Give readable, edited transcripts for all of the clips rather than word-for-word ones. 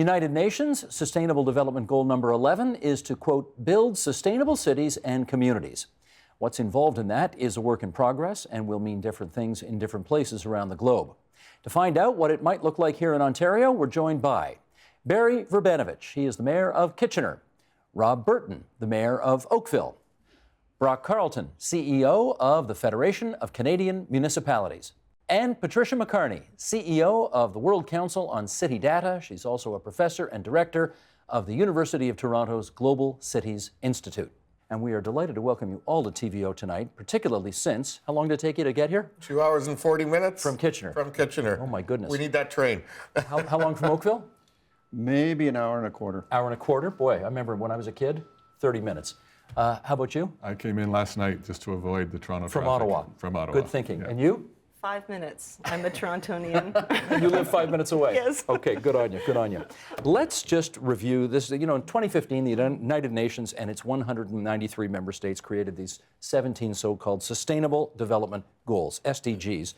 United Nations Sustainable Development Goal number 11 is to, quote, build sustainable cities and communities. What's involved in that is a work in progress and will mean different things in different places around the globe. To find out what it might look like here in Ontario, we're joined by Barry Verbanovich. He is the Mayor of Kitchener. Rob Burton, the Mayor of Oakville. Brock Carlton, CEO of the Federation of Canadian Municipalities. And Patricia McCarney, CEO of the World Council on City Data. She's also a professor and director of the University of Toronto's Global Cities Institute. And we are delighted to welcome you all to TVO tonight, particularly since, how long did it take you to get here? 2 hours and 40 minutes. From Kitchener. From Kitchener. Oh my goodness. We need that train. How long from Oakville? Maybe an hour and a quarter. Hour and a quarter? Boy, I remember when I was a kid, 30 minutes. How about you? I came in last night just to avoid the Toronto From traffic. Ottawa. From Ottawa. Good thinking. Yeah. And you? 5 minutes. I'm a Torontonian. You live 5 minutes away? Yes. Okay, good on you, good on you. Let's just review this. You know, in 2015, the United Nations and its 193 member states created these 17 so-called Sustainable Development Goals, SDGs.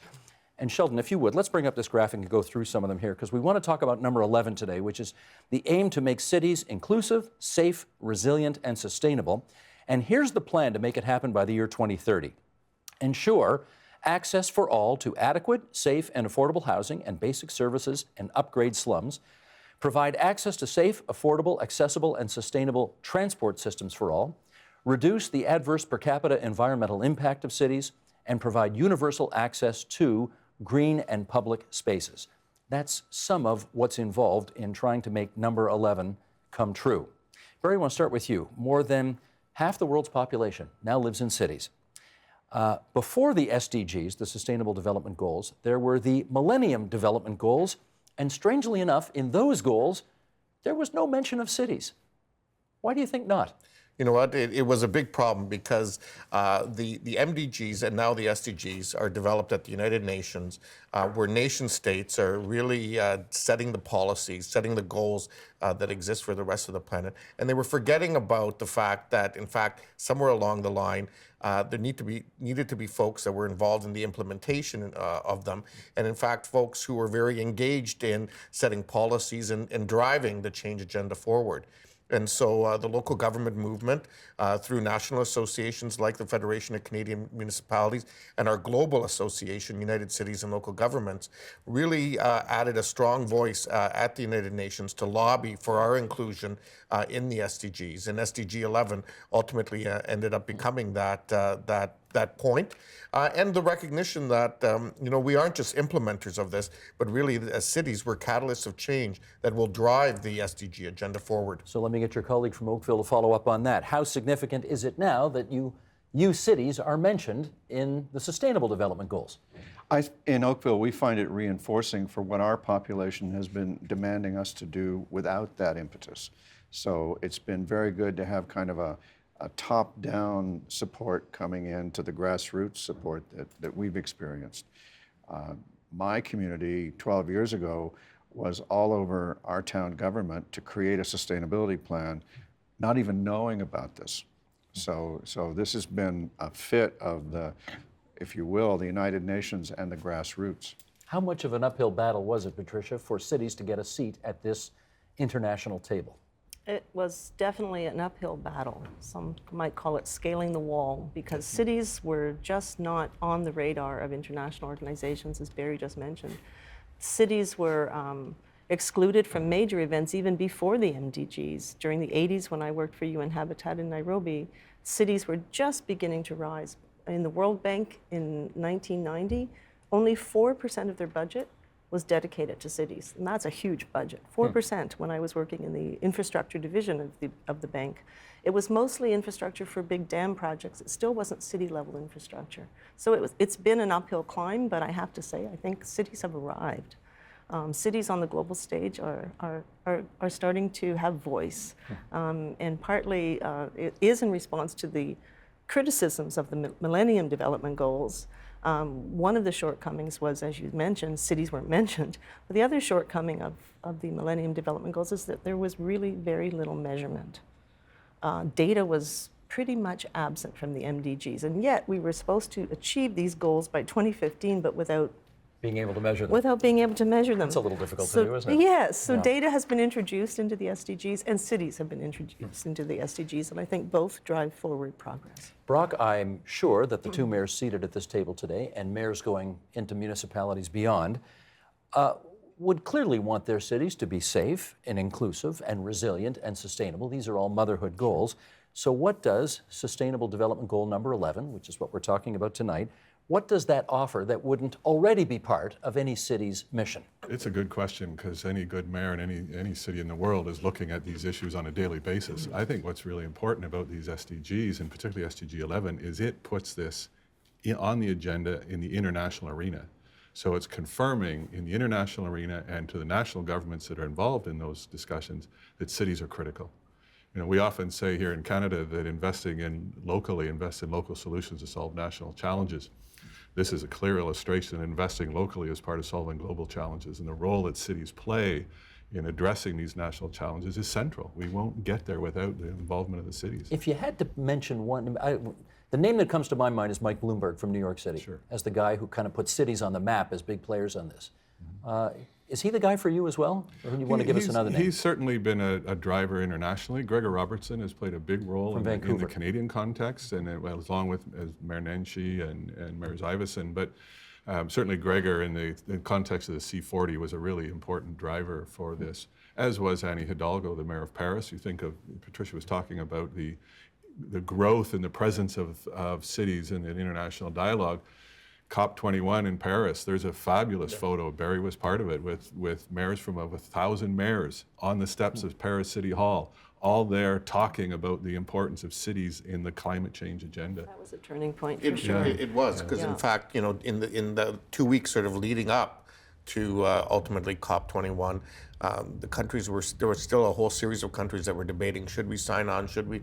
And Sheldon, if you would, let's bring up this graphic and go through some of them here, because we want to talk about number 11 today, which is the aim to make cities inclusive, safe, resilient, and sustainable. And here's the plan to make it happen by the year 2030. Ensure access for all to adequate, safe, and affordable housing and basic services and upgrade slums. Provide access to safe, affordable, accessible, and sustainable transport systems for all. Reduce the adverse per capita environmental impact of cities. And provide universal access to green and public spaces. That's some of what's involved in trying to make number 11 come true. Barry, I want to start with you. More than half the world's population now lives in cities. Before the SDGs, the Sustainable Development Goals, there were the Millennium Development Goals, and strangely enough, in those goals, there was no mention of cities. Why do you think not? You know what? It was a big problem because the MDGs and now the SDGs are developed at the United Nations, where nation states are really setting the policies, setting the goals that exist for the rest of the planet. And they were forgetting about the fact that, in fact, somewhere along the line, there needed to be folks that were involved in the implementation of them. And in fact, folks who were very engaged in setting policies and driving the change agenda forward. And so the local government movement, through national associations like the Federation of Canadian Municipalities and our global association, United Cities and Local Governments, really added a strong voice at the United Nations to lobby for our inclusion in the SDGs. And SDG 11 ultimately ended up becoming that point. And the recognition that, you know, we aren't just implementers of this, but really as cities, we're catalysts of change that will drive the SDG agenda forward. So let me get your colleague from Oakville to follow up on that. How significant is it now that you cities are mentioned in the Sustainable Development Goals? In Oakville, we find it reinforcing for what our population has been demanding us to do without that impetus. So it's been very good to have kind of a top-down support coming in to the grassroots support that we've experienced. My community 12 years ago was all over our town government to create a sustainability plan, not even knowing about this. So this has been a fit of the, if you will, the United Nations and the grassroots. How much of an uphill battle was it, Patricia, for cities to get a seat at this international table? It was definitely an uphill battle. Some might call it scaling the wall, because cities were just not on the radar of international organizations, as Barry just mentioned. Cities were excluded from major events even before the MDGs. During the 80s, when I worked for UN Habitat in Nairobi, cities were just beginning to rise. In the World Bank in 1990, only 4% of their budget was dedicated to cities, and that's a huge budget. 4% when I was working in the infrastructure division of the bank. It was mostly infrastructure for big dam projects. It still wasn't city-level infrastructure. So it's been an uphill climb, but I have to say, I think cities have arrived. Cities on the global stage are starting to have voice, and partly it is in response to the criticisms of the Millennium Development Goals. One of the shortcomings was, as you mentioned, cities weren't mentioned. But the other shortcoming of the Millennium Development Goals is that there was really very little measurement. Data was pretty much absent from the MDGs, and yet we were supposed to achieve these goals by 2015, but without Being able to measure them. without being able to measure them. It's a little difficult to do, isn't it? Yes, so Yeah. data has been introduced into the SDGs, and cities have been introduced into the SDGs, and I think both drive forward progress. Brock, I'm sure that the two mayors seated at this table today and mayors going into municipalities beyond would clearly want their cities to be safe and inclusive and resilient and sustainable. These are all motherhood goals. So what does Sustainable Development Goal number 11, which is what we're talking about tonight, what does that offer that wouldn't already be part of any city's mission? It's a good question because any good mayor in any city in the world is looking at these issues on a daily basis. I think what's really important about these SDGs, and particularly SDG 11, is it puts this on the agenda in the international arena. So it's confirming in the international arena and to the national governments that are involved in those discussions that cities are critical. You know, we often say here in Canada that invest in local solutions to solve national challenges. This is a clear illustration that investing locally is part of solving global challenges, and the role that cities play in addressing these national challenges is central. We won't get there without the involvement of the cities. If you had to mention one, the name that comes to my mind is Mike Bloomberg from New York City, Sure. as the guy who kind of puts cities on the map as big players on this. Is he the guy for you as well? Or do you want to give us another name? He's certainly been a driver internationally. Gregor Robertson has played a big role in the Vancouver. Canadian context, and along with Mayor Nenshi and Mayor Iveson. But certainly Gregor, in the context of the C40, was a really important driver for this, as was Annie Hidalgo, the mayor of Paris. You think of, Patricia was talking about the growth and the presence of cities in an international dialogue. COP21 in Paris, there's a fabulous photo, Barry was part of it, with mayors from 1,000 mayors on the steps of Paris City Hall, all there talking about the importance of cities in the climate change agenda. That was a turning point for sure. It was, because in fact, you know, in the 2 weeks sort of leading up to ultimately COP21, the countries there was still a whole series of countries that were debating, should we sign on, should we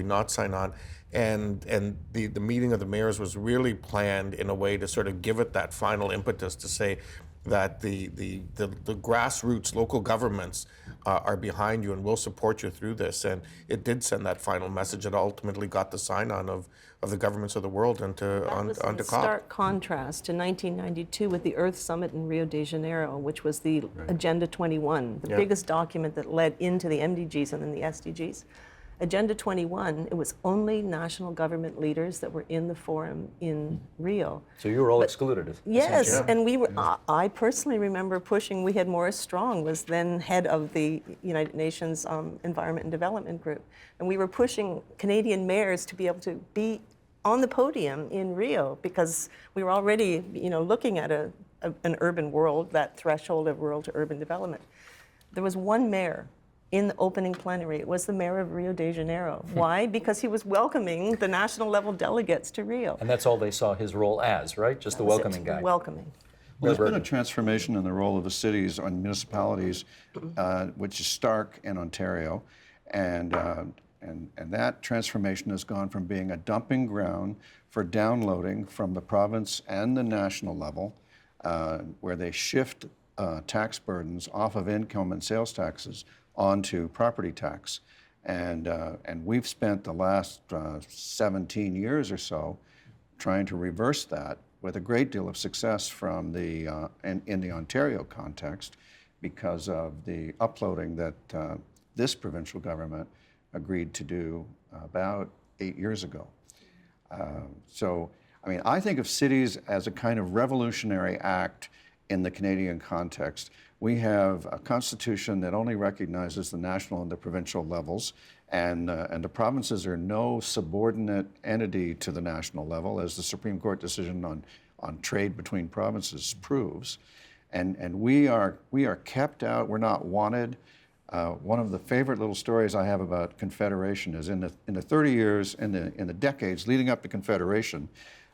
not sign on, and the meeting of the mayors was really planned in a way to sort of give it that final impetus to say that the grassroots local governments are behind you and will support you through this. And it did send that final message. It ultimately got the sign-on of the governments of the world onto In COP. stark contrast to 1992 with the Earth Summit in Rio de Janeiro, which was the Agenda 21, the biggest document that led into the MDGs and then the SDGs. Agenda 21, it was only national government leaders that were in the forum in Rio. So you were all excluded. Yes, essentially. and we were. I personally remember pushing. We had Maurice Strong, was then head of the United Nations Environment and Development Group, and we were pushing Canadian mayors to be able to be on the podium in Rio because we were already, looking at an urban world, that threshold of rural to urban development. There was one mayor in the opening plenary. It was the mayor of Rio de Janeiro. Why? Because he was welcoming the national level delegates to Rio. And that's all they saw his role as, right? Just the welcoming guy. Welcoming. Well, there's been a transformation in the role of the cities and municipalities, which is stark in Ontario, and that transformation has gone from being a dumping ground for downloading from the province and the national level, where they shift tax burdens off of income and sales taxes onto property tax. And we've spent the last 17 years or so trying to reverse that with a great deal of success from in the Ontario context because of the uploading that this provincial government agreed to do about 8 years ago. So, I mean, I think of cities as a kind of revolutionary act in the Canadian context. We have a constitution that only recognizes the national and the provincial levels, and the provinces are no subordinate entity to the national level, as the Supreme Court decision on trade between provinces proves. And we are kept out. We're not wanted. One of the favorite little stories I have about Confederation is in the 30 years, in the decades leading up to Confederation,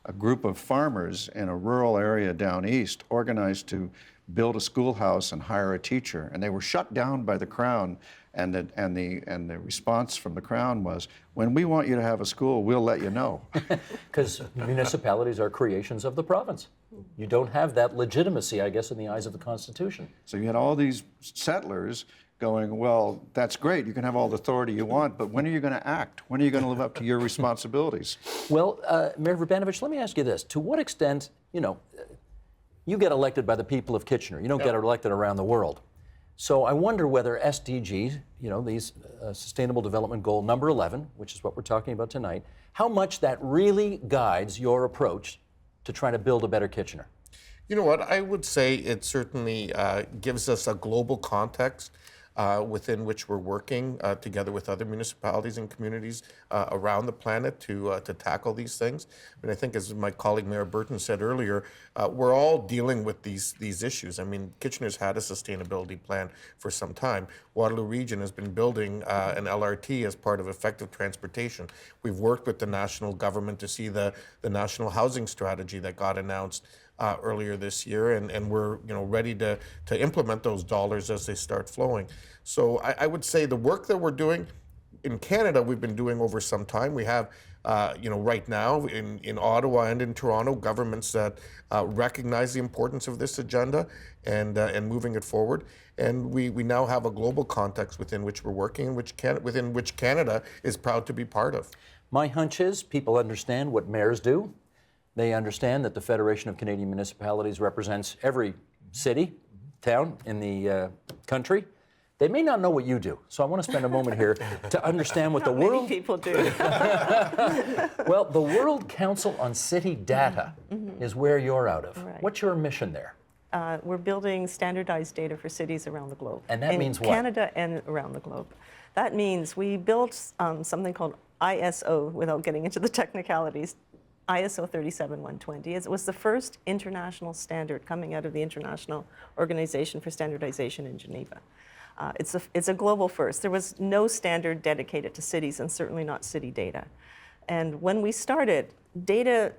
a group of farmers in a rural area down east organized to build a schoolhouse and hire a teacher, and they were shut down by the Crown. And the response from the Crown was, "When we want you to have a school, we'll let you know." Because municipalities are creations of the province. You don't have that legitimacy, I guess, in the eyes of the Constitution. So you had all these settlers going, "Well, that's great. You can have all the authority you want, but when are you going to act? When are you going to live up to your responsibilities?" Well, Mayor Verbanovich, let me ask you this. To what extent, You get elected by the people of Kitchener. You don't get elected around the world. So I wonder whether SDGs, these Sustainable Development Goal number 11, which is what we're talking about tonight, how much that really guides your approach to trying to build a better Kitchener. You know what? I would say it certainly gives us a global context within which we're working together with other municipalities and communities around the planet to tackle these things. And I think, as my colleague Mayor Burton said earlier, we're all dealing with these issues. I mean, Kitchener's had a sustainability plan for some time. Waterloo Region has been building an LRT as part of effective transportation. We've worked with the national government to see the national housing strategy that got announced earlier this year, and we're ready to implement those dollars as they start flowing. So I would say the work that we're doing in Canada, we've been doing over some time. We have, right now in Ottawa and in Toronto, governments that recognize the importance of this agenda and moving it forward. And we now have a global context within which we're working, within which Canada is proud to be part of. My hunch is people understand what mayors do. They understand that the Federation of Canadian Municipalities represents every city, town in the country. They may not know what you do, so I want to spend a moment here to understand what the world... Many people do. Well, the World Council on City Data is where you're out of. Right. What's your mission there? We're building standardized data for cities around the globe. And that in means what? Canada and around the globe. That means we built something called ISO, without getting into the technicalities, ISO 37120. It was the first international standard coming out of the International Organization for Standardization in Geneva. It's a global first. There was no standard dedicated to cities, and certainly not city data. And when we started, data,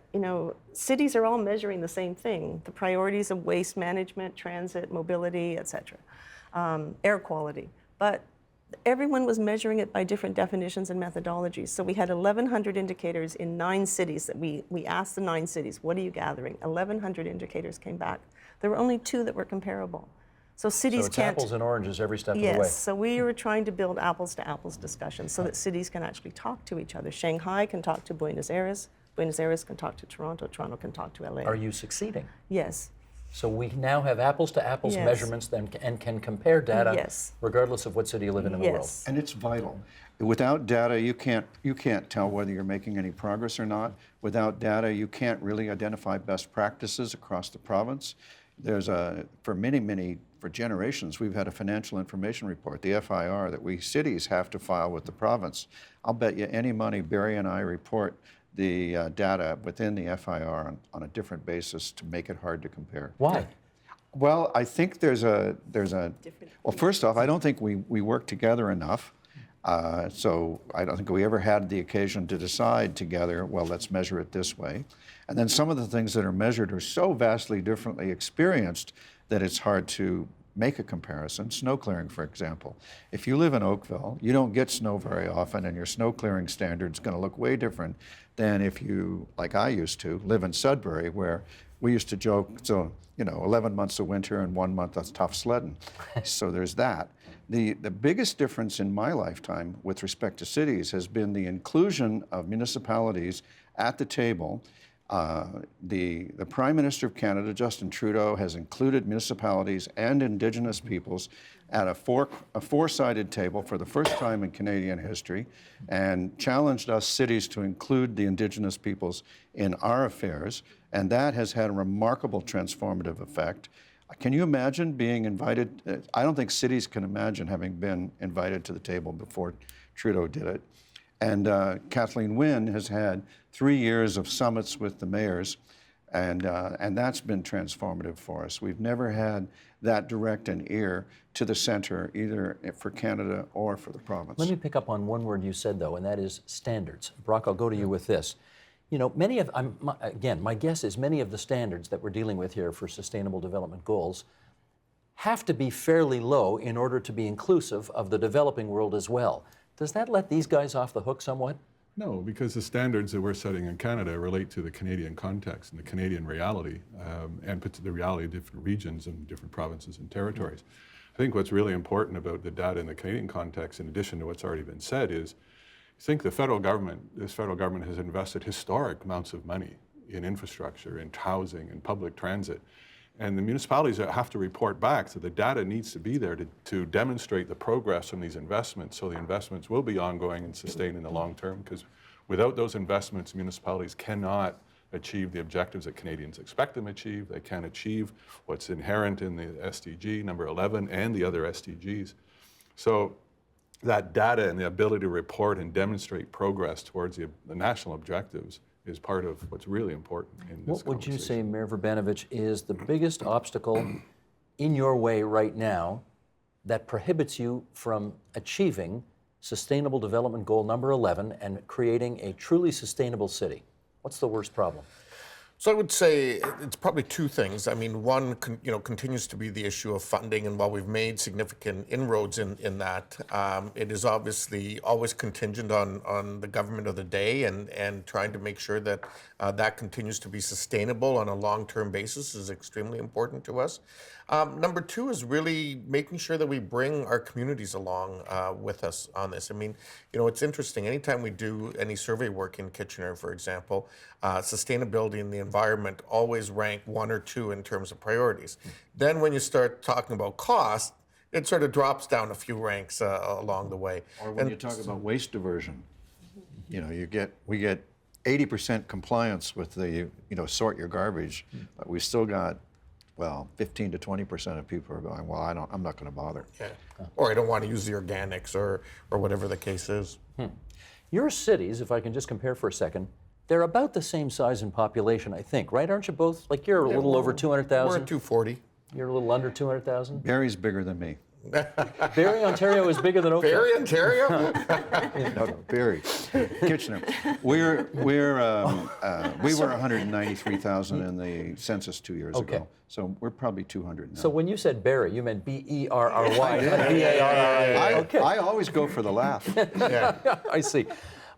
cities are all measuring the same thing: the priorities of waste management, transit, mobility, et cetera, air quality. But everyone was measuring it by different definitions and methodologies. So we had 1,100 indicators in 9 cities that we asked the 9 cities, what are you gathering? 1,100 indicators came back. There were only 2 that were comparable. So cities So it's can't... apples and oranges every step of the way. Yes, so we were trying to build apples-to-apples discussions so that cities can actually talk to each other. Shanghai can talk to Buenos Aires can talk to Toronto, Toronto can talk to LA. Are you succeeding? Yes. So we now have apples-to-apples Yes. measurements and can compare data Yes. regardless of what city you live in the world. Yes. And it's vital. Without data, you can't tell whether you're making any progress or not. Without data, you can't really identify best practices across the province. For generations, we've had a financial information report, the FIR, that we cities have to file with the province. I'll bet you any money Barry and I report the data within the FIR on a different basis to make it hard to compare. Why? Well, I think well, first off, I don't think we work together enough. So I don't think we ever had the occasion to decide together, well, let's measure it this way. And then some of the things that are measured are so vastly differently experienced that it's hard to make a comparison. Snow clearing, for example. If you live in Oakville, you don't get snow very often, and your snow clearing standard's going to look way different than if you, like I used to, live in Sudbury, where we used to joke, 11 months of winter and 1 month of tough sledding. So there's that. The biggest difference in my lifetime with respect to cities has been the inclusion of municipalities at the table. The Prime Minister of Canada, Justin Trudeau, has included municipalities and Indigenous peoples at a four-sided table for the first time in Canadian history, and challenged us cities to include the Indigenous peoples in our affairs, and that has had a remarkable transformative effect. Can you imagine being invited? I don't think cities can imagine having been invited to the table before Trudeau did it. And Kathleen Wynne has had 3 years of summits with the mayors, and that's been transformative for us. We've never had that direct an ear to the center, either for Canada or for the province. Let me pick up on one word you said, though, and that is standards. Brock, I'll go to you with this. My guess is many of the standards that we're dealing with here for Sustainable Development Goals have to be fairly low in order to be inclusive of the developing world as well. Does that let these guys off the hook somewhat? No, because the standards that we're setting in Canada relate to the Canadian context and the Canadian reality, and the reality of different regions and different provinces and territories. I think what's really important about the data in the Canadian context, in addition to what's already been said, is I think this federal government has invested historic amounts of money in infrastructure, in housing, in public transit. And the municipalities have to report back, so the data needs to be there to demonstrate the progress from these investments, so the investments will be ongoing and sustained in the long term, because without those investments, municipalities cannot achieve the objectives that Canadians expect them to achieve. They can't achieve what's inherent in the SDG, number 11, and the other SDGs. So that data and the ability to report and demonstrate progress towards the national objectives is part of what's really important in this What would you say, conversation. Mayor Verbanovich, is the biggest obstacle in your way right now that prohibits you from achieving Sustainable Development Goal number 11 and creating a truly sustainable city? What's the worst problem? So I would say it's probably two things. I mean, one continues to be the issue of funding, and while we've made significant inroads in that, it is obviously always contingent on the government of the day, and trying to make sure that that continues to be sustainable on a long-term basis is extremely important to us. Number two is really making sure that we bring our communities along with us on this. I mean, it's interesting. Anytime we do any survey work in Kitchener, for example, sustainability and the environment always rank 1 or 2 in terms of priorities. Then when you start talking about cost, it sort of drops down a few ranks along the way. Or when you talk about waste diversion, we get 80% compliance with the, sort your garbage, but we still got, 15 to 20% of people are going, well, I'm not going to bother. Yeah. Or I don't want to use the organics or whatever the case is. Your cities, if I can just compare for a second, they're about the same size in population, I think, right? Aren't you both? Like you're a little over 200,000. We're at 240. You're a little under 200,000. Barrie's bigger than me. Barrie, Ontario is bigger than Oakville. Barrie, Ontario? No, Barrie. Kitchener. We were 193,000 in the census 2 years Okay. ago. So we're probably 200 now. So when you said Barrie, you meant Berry, not B-A-R-R-I. Okay. I always go for the laugh. Yeah. I see.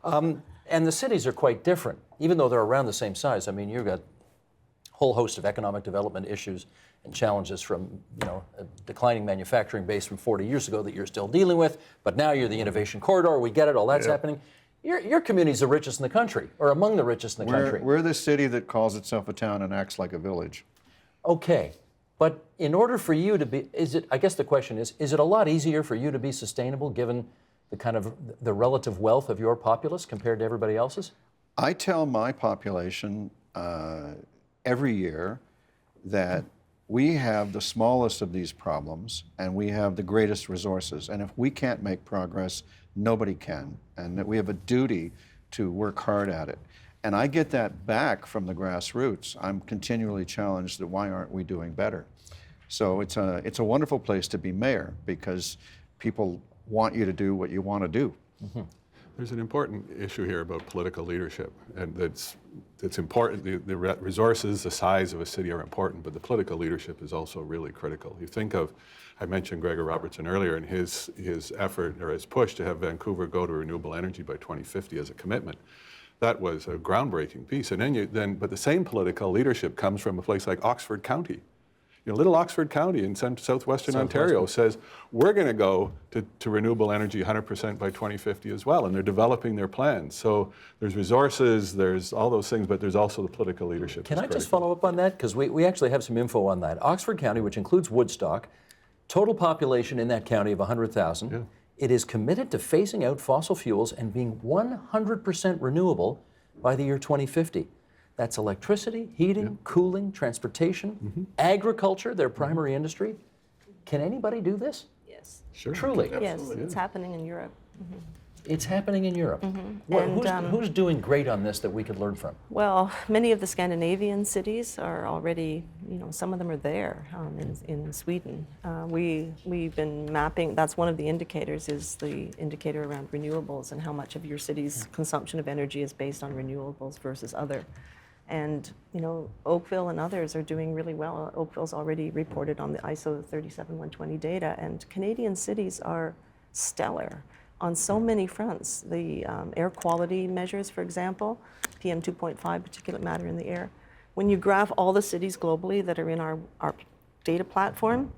And the cities are quite different, even though they're around the same size. I mean, you've got a whole host of economic development issues and challenges from, a declining manufacturing base from 40 years ago that you're still dealing with, but now you're the innovation corridor, we get it, all that's happening. Your community's the richest in the country, or among the richest in the country. We're the city that calls itself a town and acts like a village. Okay, but in order for you to be, I guess the question is it a lot easier for you to be sustainable given the kind of the relative wealth of your populace compared to everybody else's? I tell my population every year that we have the smallest of these problems and we have the greatest resources. And if we can't make progress, nobody can. And that we have a duty to work hard at it. And I get that back from the grassroots. I'm continually challenged that why aren't we doing better? So it's a wonderful place to be mayor because people want you to do what you want to do. Mm-hmm. There's an important issue here about political leadership, and it's important. The resources, the size of a city are important, but the political leadership is also really critical. You think of, I mentioned Gregor Robertson earlier, and his effort or his push to have Vancouver go to renewable energy by 2050 as a commitment. That was a groundbreaking piece. And but the same political leadership comes from a place like Oxford County. Little Oxford County in southwestern Ontario says, we're going to go to renewable energy 100% by 2050 as well, and they're developing their plans. So there's resources, there's all those things, but there's also the political leadership. Can I just follow up on that? Because we actually have some info on that. Oxford County, which includes Woodstock, total population in that county of 100,000. Yeah. It is committed to phasing out fossil fuels and being 100% renewable by the year 2050. That's electricity, heating, cooling, transportation, agriculture, their primary industry. Can anybody do this? Yes. Sure. Truly? Yes, it's happening in Europe. It's happening in Europe. Who's doing great on this that we could learn from? Well, many of the Scandinavian cities are already, some of them are there in Sweden. We've been mapping, that's one of the indicators, is the indicator around renewables and how much of your city's consumption of energy is based on renewables versus other. And, Oakville and others are doing really well. Oakville's already reported on the ISO 37120 data, and Canadian cities are stellar on so many fronts. The air quality measures, for example, PM 2.5, particulate matter in the air. When you graph all the cities globally that are in our data platform,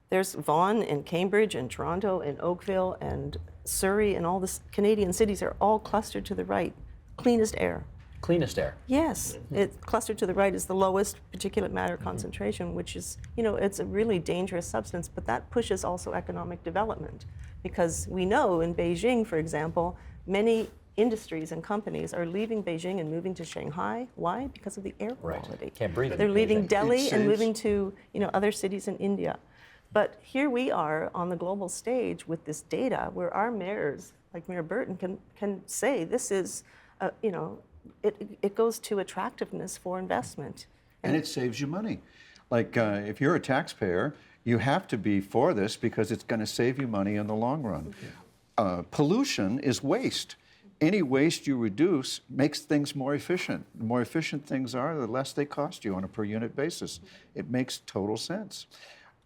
there's Vaughan and Cambridge and Toronto and Oakville and Surrey, and all the Canadian cities are all clustered to the right. Cleanest air. Cleanest air. Yes, it clustered to the right is the lowest particulate matter concentration, which is, it's a really dangerous substance, but that pushes also economic development. Because we know in Beijing, for example, many industries and companies are leaving Beijing and moving to Shanghai. Why? Because of the air quality. Can't breathe in They're leaving Beijing. Delhi and moving to, other cities in India. But here we are on the global stage with this data where our mayors, like Mayor Burton, can say this is, it goes to attractiveness for investment. And it saves you money. Like if you're a taxpayer, you have to be for this because it's going to save you money in the long run. Pollution is waste. Any waste you reduce makes things more efficient. The more efficient things are, the less they cost you on a per unit basis. It makes total sense.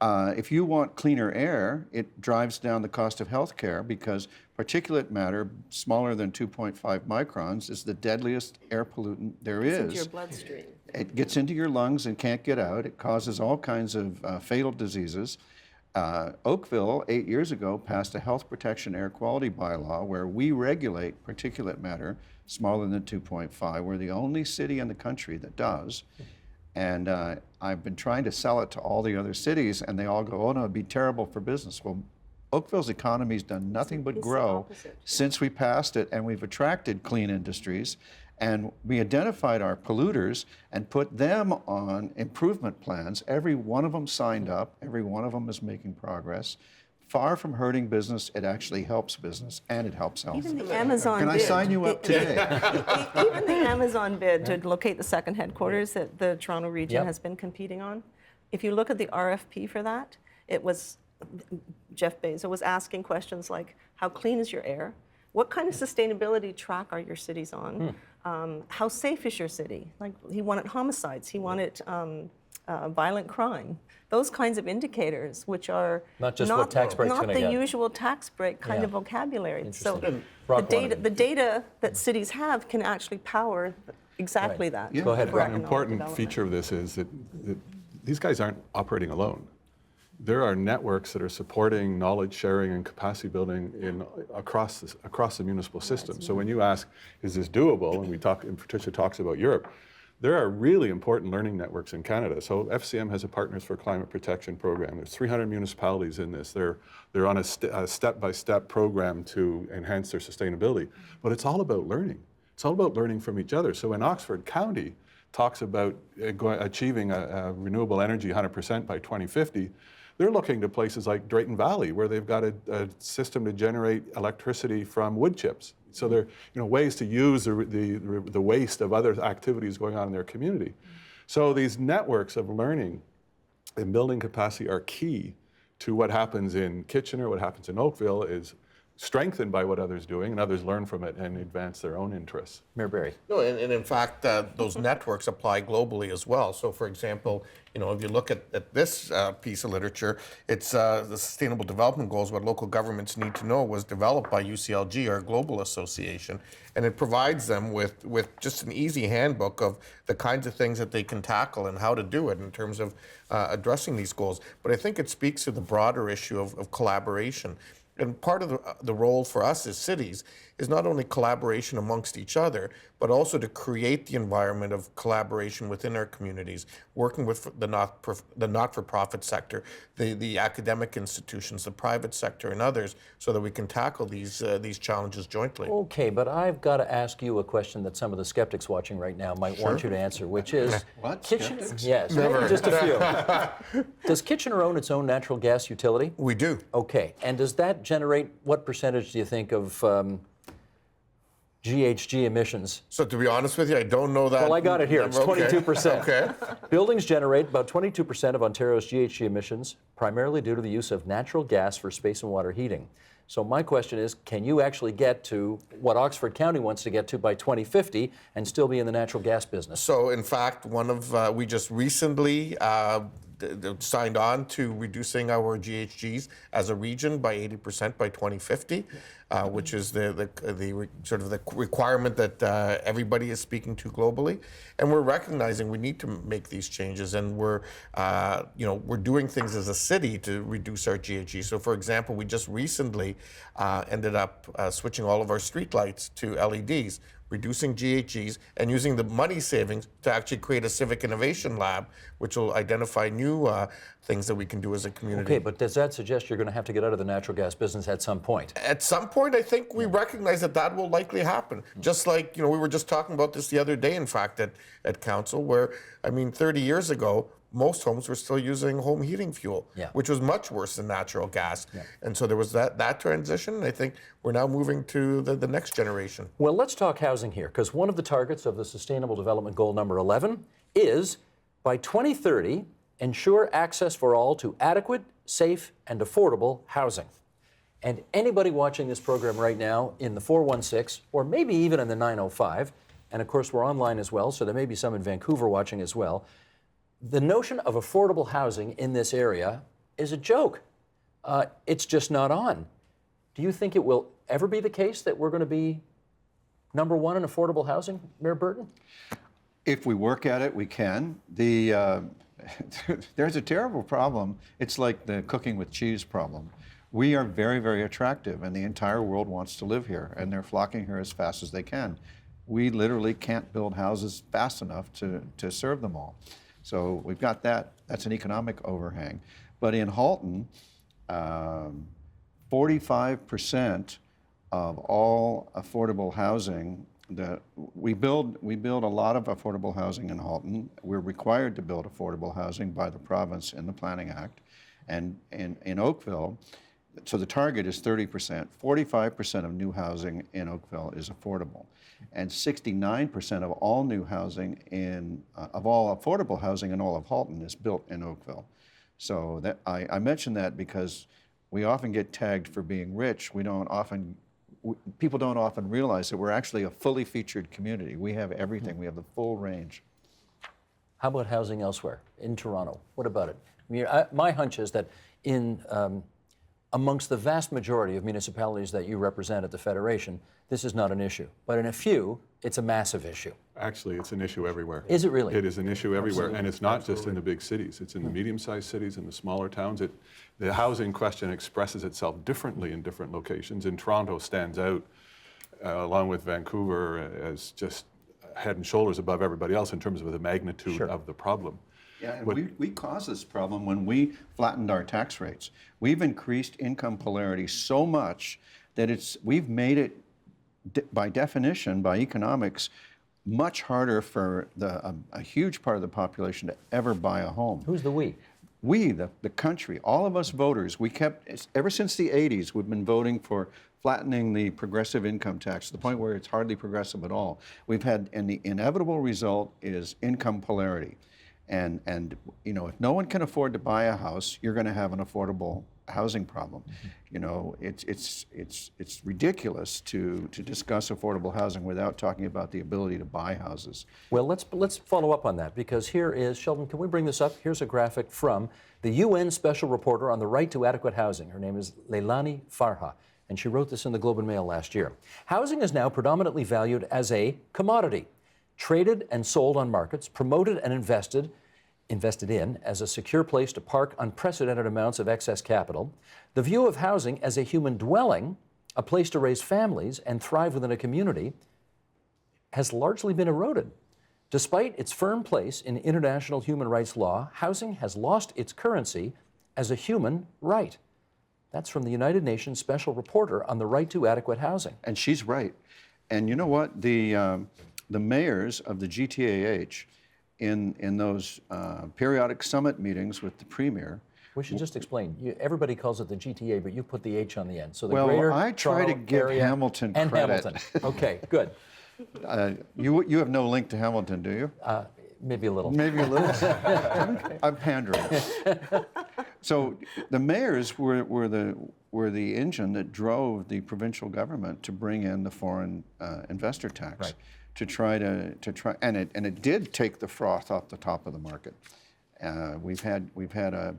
If you want cleaner air, it drives down the cost of health care because particulate matter smaller than 2.5 microns is the deadliest air pollutant there is. It's into your bloodstream. It gets into your lungs and can't get out. It causes all kinds of fatal diseases. Oakville, 8 years ago, passed a health protection air quality bylaw where we regulate particulate matter smaller than 2.5. We're the only city in the country that does. And I've been trying to sell it to all the other cities, and they all go, oh no, it'd be terrible for business. Well, Oakville's economy's done nothing but It's the grow opposite. since we passed it, and we've attracted clean industries. And we identified our polluters and put them on improvement plans. Every one of them signed up. Every one of them is making progress. Far from hurting business, it actually helps business and it helps health. Even the Amazon Can I bid. sign you up today? Even the Amazon bid to locate the second headquarters that the Toronto region Yep. has been competing on, if you look at the RFP for that, it was Jeff Bezos was asking questions like, how clean is your air? What kind of sustainability track are your cities on? How safe is your city? Like he wanted homicides, he wanted violent crime. Those kinds of indicators, which are Not just what tax break's not gonna the get. usual tax break kind Yeah. of vocabulary. So Interesting. the Rock data, wanted- the data that cities have can actually power exactly Right. that. Yeah. Go ahead, for Rob. An economic important development. feature of this is that these guys aren't operating alone. There are networks that are supporting knowledge sharing and capacity building across the municipal system. So when you ask, is this doable, and Patricia talks about Europe, there are really important learning networks in Canada. So FCM has a Partners for Climate Protection program. There's 300 municipalities in this. They're on a step-by-step program to enhance their sustainability. But it's all about learning. It's all about learning from each other. So when Oxford County talks about achieving a renewable energy 100% by 2050, they're looking to places like Drayton Valley, where they've got a system to generate electricity from wood chips. So there are ways to use the waste of other activities going on in their community. So these networks of learning and building capacity are key to what happens in Kitchener, what happens in Oakville is strengthened by what others are doing, and others learn from it and advance their own interests. Mayor Barry. No, and in fact, those networks apply globally as well. So, for example, if you look at this piece of literature, it's the Sustainable Development Goals, what local governments need to know, was developed by UCLG, our global association, and it provides them with just an easy handbook of the kinds of things that they can tackle and how to do it in terms of addressing these goals. But I think it speaks to the broader issue of collaboration. And part of the role for us as cities is not only collaboration amongst each other, but also to create the environment of collaboration within our communities, working with the not-for-profit sector, the academic institutions, the private sector, and others, so that we can tackle these challenges jointly. Okay, but I've got to ask you a question that some of the skeptics watching right now might want you to answer, which is... What? Kitchener? Skeptics? Yes, maybe just a few. Does Kitchener own its own natural gas utility? We do. Okay, and does that generate, what percentage do you think of GHG emissions? So to be honest with you, I don't know that. Well, I got it here. It's Okay. 22%. Okay. Buildings generate about 22% of Ontario's GHG emissions, primarily due to the use of natural gas for space and water heating. So my question is, can you actually get to what Oxford County wants to get to by 2050 and still be in the natural gas business? So in fact, we just recently signed on to reducing our GHGs as a region by 80% by 2050, which is the sort of the requirement that everybody is speaking to globally. And we're recognizing we need to make these changes, and we're doing things as a city to reduce our GHG. So for example, we just recently ended up switching all of our streetlights to LEDs, reducing GHGs, and using the money savings to actually create a civic innovation lab, which will identify new things that we can do as a community. Okay, but does that suggest you're going to have to get out of the natural gas business at some point? At some point, I think we recognize that that will likely happen. Just like, we were just talking about this the other day, in fact, at council, where, 30 years ago, most homes were still using home heating fuel, which was much worse than natural gas. And so there was that transition. And I think we're now moving to the next generation. Well, let's talk housing here, because one of the targets of the Sustainable Development Goal number 11 is, by 2030, ensure access for all to adequate, safe, and affordable housing. And anybody watching this program right now in the 416, or maybe even in the 905, and of course we're online as well, so there may be some in Vancouver watching as well, the notion of affordable housing in this area is a joke. It's just not on. Do you think it will ever be the case that we're going to be number one in affordable housing, Mayor Burton? If we work at it, we can. There's a terrible problem. It's like the cooking with cheese problem. We are very, very attractive, and the entire world wants to live here, and they're flocking here as fast as they can. We literally can't build houses fast enough to serve them all. So we've got that. That's an economic overhang. But in Halton, 45% of all affordable housing that we build a lot of affordable housing in Halton. We're required to build affordable housing by the province in the Planning Act. And in Oakville, so the target is 30%. 45% of new housing in Oakville is affordable. And 69% of all new housing of all affordable housing in all of Halton is built in Oakville. So that I mention that because we often get tagged for being rich. People don't often realize that we're actually a fully featured community. We have everything. We have the full range. How about housing elsewhere, in Toronto? What about it? My hunch is that amongst the vast majority of municipalities that you represent at the Federation, this is not an issue. But in a few, it's a massive issue. Actually, it's an issue everywhere. Is it really? It is an issue everywhere, and it's not just in the big cities. It's in the medium-sized cities, in the smaller towns. The housing question expresses itself differently in different locations. And Toronto stands out, along with Vancouver, as just head and shoulders above everybody else in terms of the magnitude of the problem. Yeah, and we caused this problem when we flattened our tax rates. We've increased income polarity so much that we've made it, by definition, by economics, much harder for a huge part of the population to ever buy a home. Who's the we? We, the country, all of us voters, ever since the 80s, we've been voting for flattening the progressive income tax to the point where it's hardly progressive at all. And the inevitable result is income polarity. And if no one can afford to buy a house, you're going to have an affordable housing problem. It's ridiculous to discuss affordable housing without talking about the ability to buy houses. Well, let's follow up on that, because here is, Sheldon, can we bring this up? Here's a graphic from the UN Special Reporter on the Right to Adequate Housing. Her name is Leilani Farha, and she wrote this in the Globe and Mail last year. Housing is now predominantly valued as a commodity, traded and sold on markets, promoted and invested in as a secure place to park unprecedented amounts of excess capital. The view of housing as a human dwelling, a place to raise families and thrive within a community, has largely been eroded. Despite its firm place in international human rights law, housing has lost its currency as a human right. That's from the United Nations Special Reporter on the Right to Adequate Housing. And she's right. And you know what? The mayors of the GTAH, in those periodic summit meetings with the premier. We should just explain. Everybody calls it the GTA, but you put the H on the end. So the Well, Greater I try to Toronto give Area Hamilton and credit. Hamilton. Okay, good. You have no link to Hamilton, do you? Maybe a little. Maybe a little. I'm pandering. So the mayors were the engine that drove the provincial government to bring in the foreign investor tax. Right. To try, and it did take the froth off the top of the market. We've had a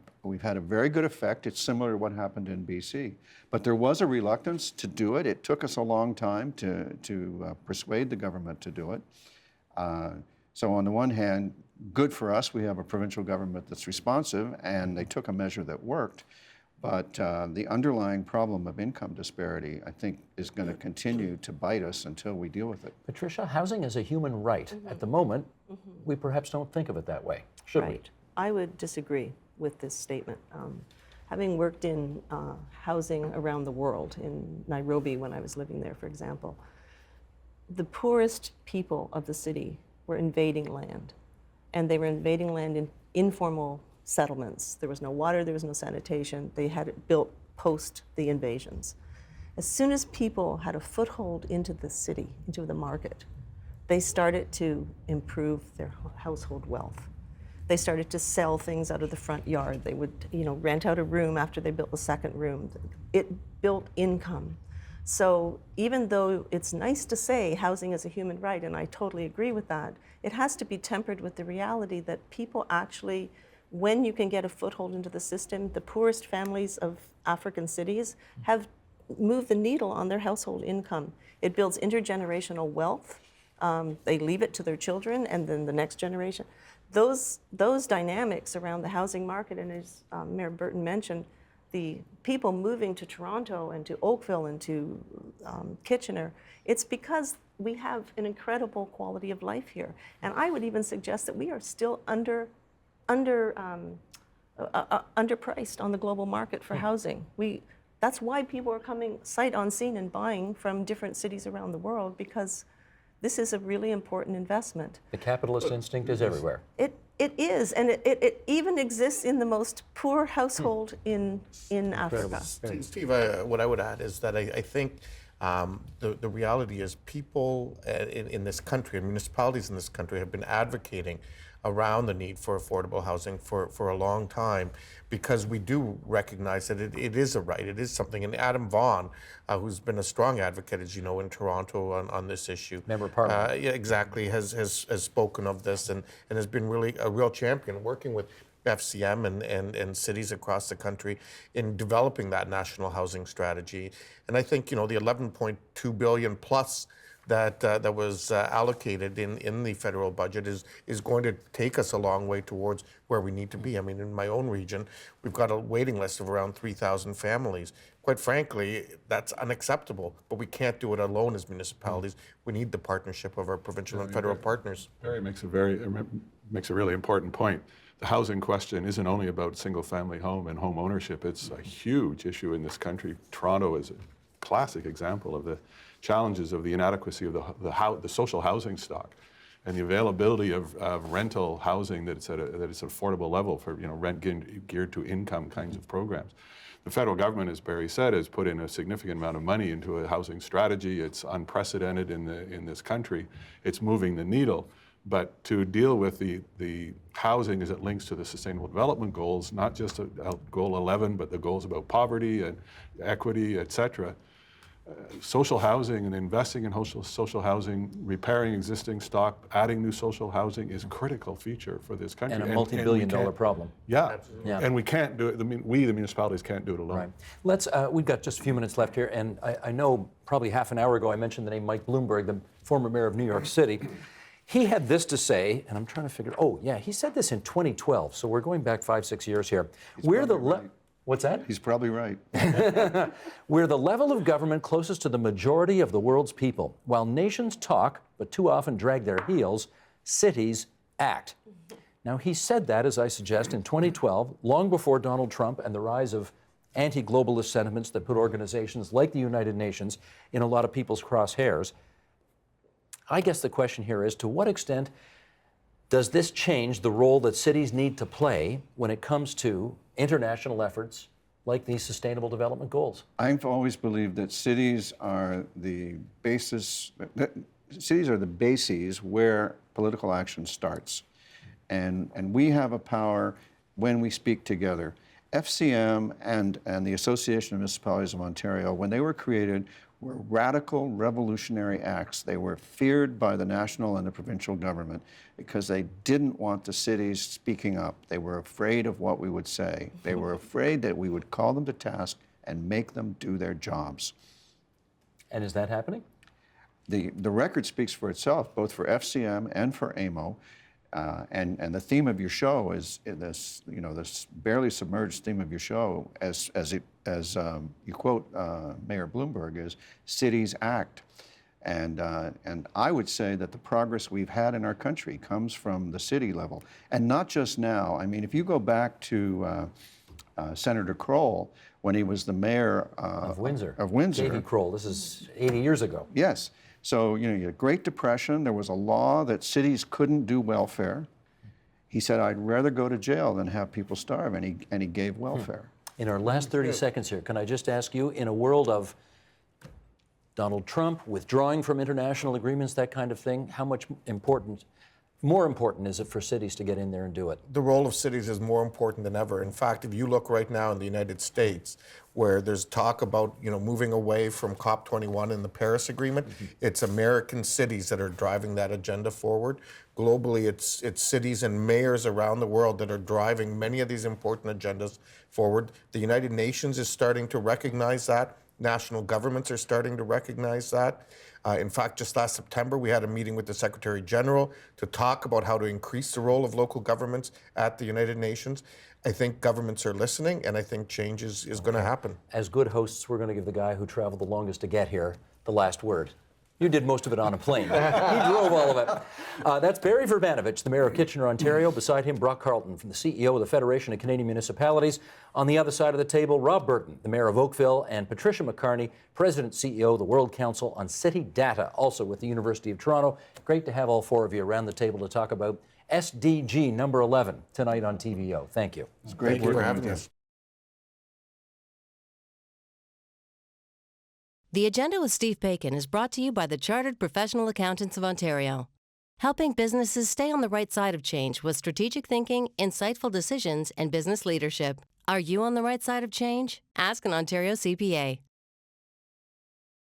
very good effect. It's similar to what happened in BC, but there was a reluctance to do it. It took us a long time to persuade the government to do it. So on the one hand, good for us. We have a provincial government that's responsive, and they took a measure that worked. But the underlying problem of income disparity, I think, is going to continue to bite us until we deal with it. Patricia, housing is a human right. At the moment, we perhaps don't think of it that way, should Right. I would disagree with this statement. Having worked in housing around the world, in Nairobi when I was living there, for example, the poorest people of the city were invading land. And they were invading land in informal settlements. There was no water, there was no sanitation. They had it built post the invasions. As soon as people had a foothold into the city, into the market, they started to improve their household wealth. They started to sell things out of the front yard. They would, rent out a room after they built a second room. It built income. So even though it's nice to say housing is a human right, and I totally agree with that, it has to be tempered with the reality that people actually, when you can get a foothold into the system, the poorest families of African cities have moved the needle on their household income. It builds intergenerational wealth. They leave it to their children and then the next generation. Those dynamics around the housing market, and as Mayor Burton mentioned, the people moving to Toronto and to Oakville and to Kitchener, it's because we have an incredible quality of life here. And I would even suggest that we are still underpriced on the global market for housing. That's why people are coming sight unseen and buying from different cities around the world, because this is a really important investment. The capitalist instinct is everywhere. It is, and it even exists in the most poor household in Africa. Steve, what I would add is that I think the reality is people in this country, and municipalities in this country, have been advocating around the need for affordable housing for a long time, because we do recognize that it is a right, it is something. And Adam Vaughan, who's been a strong advocate, as you know, in Toronto on this issue. Member of Parliament. Yeah, exactly, has spoken of this and has been really a real champion working with FCM and cities across the country in developing that national housing strategy. And I think, the 11.2 billion plus that was allocated in the federal budget is going to take us a long way towards where we need to be. I mean, in my own region, we've got a waiting list of around 3,000 families. Quite frankly, that's unacceptable, but we can't do it alone as municipalities. We need the partnership of our provincial and federal partners. Barry makes a really important point. The housing question isn't only about single-family home and home ownership. It's a huge issue in this country. Toronto is a classic example of the challenges of the inadequacy of the social housing stock and the availability of rental housing that it's at an affordable level for rent geared to income kinds of programs. The federal government, as Barry said, has put in a significant amount of money into a housing strategy. It's unprecedented in this country. It's moving the needle. But to deal with the housing as it links to the Sustainable Development Goals, not just Goal 11, but the goals about poverty and equity, et cetera, social housing and investing in social housing, repairing existing stock, adding new social housing is a critical feature for this country. And a multi-billion-dollar problem. Yeah. Yeah. And we can't do it. We, the municipalities, can't do it alone. Right. Let's. We've got just a few minutes left here, and I know probably half an hour ago I mentioned the name Mike Bloomberg, the former mayor of New York City. He had this to say, and I'm trying to figure. Oh, yeah, he said this in 2012. So we're going back 5-6 years here. What's that? He's probably right. We're the level of government closest to the majority of the world's people. While nations talk, but too often drag their heels, cities act. Now, he said that, as I suggest, in 2012, long before Donald Trump and the rise of anti-globalist sentiments that put organizations like the United Nations in a lot of people's crosshairs. I guess the question here is, to what extent does this change the role that cities need to play when it comes to international efforts like these Sustainable Development Goals? I've always believed that cities are the basis, cities are the bases where political action starts. And we have a power when we speak together. FCM and the Association of Municipalities of Ontario, when they were created, were radical revolutionary acts. They were feared by the national and the provincial government because they didn't want the cities speaking up. They were afraid of what we would say. They were afraid that we would call them to task and make them do their jobs. And is that happening? The record speaks for itself, both for FCM and for AMO. And the theme of your show is this, this barely submerged theme of your show, as you quote Mayor Bloomberg, is cities act. And I would say that the progress we've had in our country comes from the city level, and not just now. I mean, if you go back to Senator Kroll when he was the mayor Of Windsor. Davy Kroll. This is 80 years ago. Yes. So, you had Great Depression. There was a law that cities couldn't do welfare. He said, I'd rather go to jail than have people starve, and he gave welfare. In our last 30 seconds here, can I just ask you, in a world of Donald Trump withdrawing from international agreements, that kind of thing, how much more important is it for cities to get in there and do it? The role of cities is more important than ever. In fact, if you look right now in the United States, where there's talk about moving away from COP21 and the Paris Agreement, it's American cities that are driving that agenda forward. Globally, it's cities and mayors around the world that are driving many of these important agendas forward. The United Nations is starting to recognize that. National governments are starting to recognize that. In fact, just last September, we had a meeting with the Secretary General to talk about how to increase the role of local governments at the United Nations. I think governments are listening, and I think change is going to happen. As good hosts, we're going to give the guy who traveled the longest to get here the last word. You did most of it on a plane. He drove all of it. That's Barry Verbanovich, the Mayor of Kitchener, Ontario. Beside him, Brock Carlton, from the CEO of the Federation of Canadian Municipalities. On the other side of the table, Rob Burton, the Mayor of Oakville, and Patricia McCarney, President CEO of the World Council on City Data, also with the University of Toronto. Great to have all four of you around the table to talk about SDG number 11 tonight on TVO. Thank you. It's great Thank you for having us. The Agenda with Steve Paikin is brought to you by the Chartered Professional Accountants of Ontario, helping businesses stay on the right side of change with strategic thinking, insightful decisions, and business leadership. Are you on the right side of change? Ask an Ontario CPA.